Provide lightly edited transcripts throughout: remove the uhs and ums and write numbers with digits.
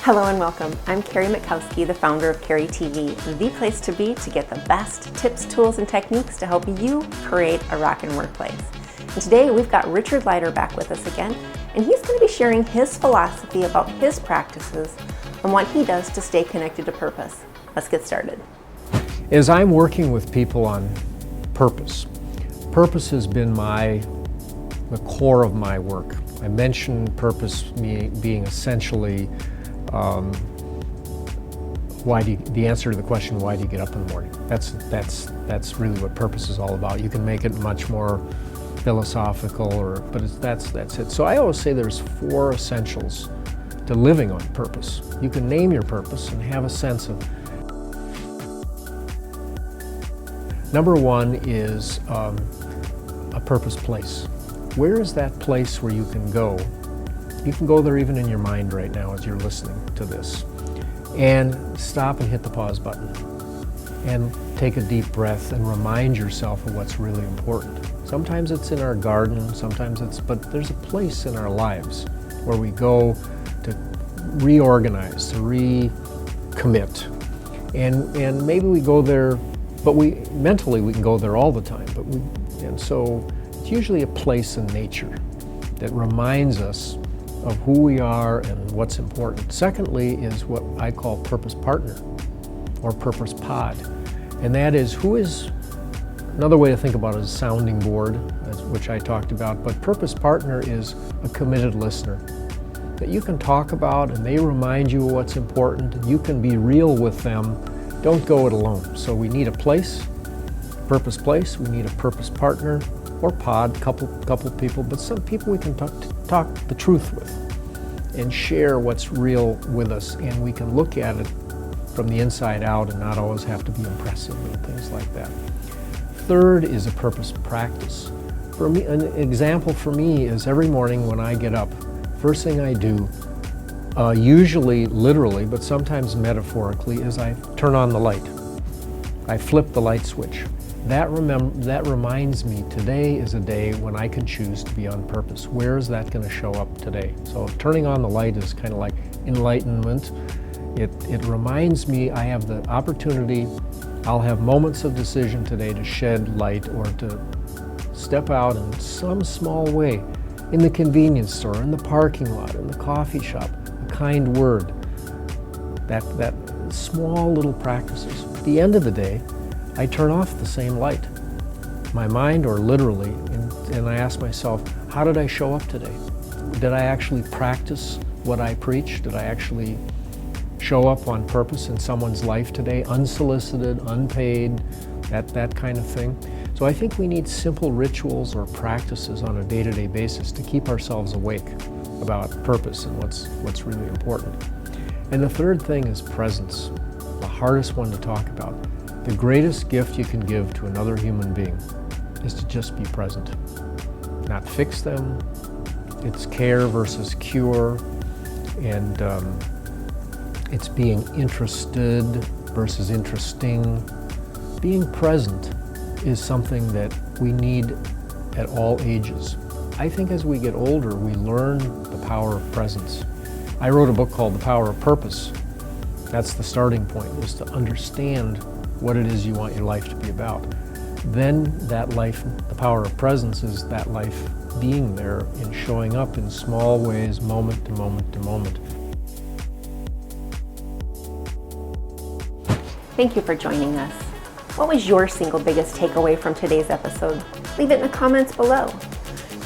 Hello and welcome. I'm Carrie Mitkowski, the founder of Carrie TV, the place to be to get the best tips, tools, and techniques to help you create a rockin' workplace. And today we've got Richard Leider back with us again, and he's going to be sharing his philosophy about his practices and what he does to stay connected to purpose. Let's get started. As I'm working with people on purpose, purpose has been the core of my work. I mentioned purpose being essentially the answer to the question, why do you get up in the morning? That's really what purpose is all about. You can make it much more philosophical, but that's it. So I always say there's 4 essentials to living on purpose. You can name your purpose and have a sense of. Number 1 is a purpose place. Where is that place where you can go? You can go there even in your mind right now as you're listening to this. And stop and hit the pause button. And take a deep breath and remind yourself of what's really important. Sometimes it's in our garden, but there's a place in our lives where we go to reorganize, to recommit. And maybe we go there, but mentally we can go there all the time. And so it's usually a place in nature that reminds us of who we are and what's important. Secondly is what I call purpose partner or purpose pod. And that is another way to think about it is a sounding board, which I talked about, but purpose partner is a committed listener that you can talk about and they remind you of what's important and you can be real with them. Don't go it alone. So we need a purpose place, we need a purpose partner or pod, couple people, but some people we can talk the truth with and share what's real with us, and we can look at it from the inside out and not always have to be impressive and things like that. Third is a purpose practice. For me, an example for me is every morning when I get up, first thing I do, usually literally, but sometimes metaphorically, is I turn on the light. I flip the light switch. That reminds me today is a day when I can choose to be on purpose. Where is that going to show up today? So turning on the light is kind of like enlightenment. It reminds me I have the opportunity, I'll have moments of decision today to shed light or to step out in some small way, in the convenience store, in the parking lot, in the coffee shop, a kind word, that small little practices. At the end of the day, I turn off the same light, my mind or literally, and I ask myself, how did I show up today? Did I actually practice what I preach? Did I actually show up on purpose in someone's life today, unsolicited, unpaid, that kind of thing? So I think we need simple rituals or practices on a day-to-day basis to keep ourselves awake about purpose and what's really important. And the third thing is presence, the hardest one to talk about. The greatest gift you can give to another human being is to just be present, not fix them. It's care versus cure, and it's being interested versus interesting. Being present is something that we need at all ages. I think as we get older, we learn the power of presence. I wrote a book called The Power of Purpose. That's the starting point, is to understand what it is you want your life to be about. Then that life, the power of presence, is that life being there and showing up in small ways, moment to moment to moment. Thank you for joining us. What was your single biggest takeaway from today's episode? Leave it in the comments below.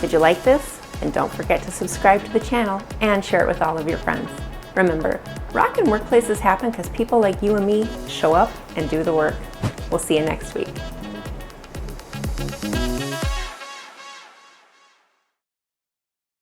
Did you like this? And don't forget to subscribe to the channel and share it with all of your friends. Remember, rockin' workplaces happen because people like you and me show up and do the work. We'll see you next week.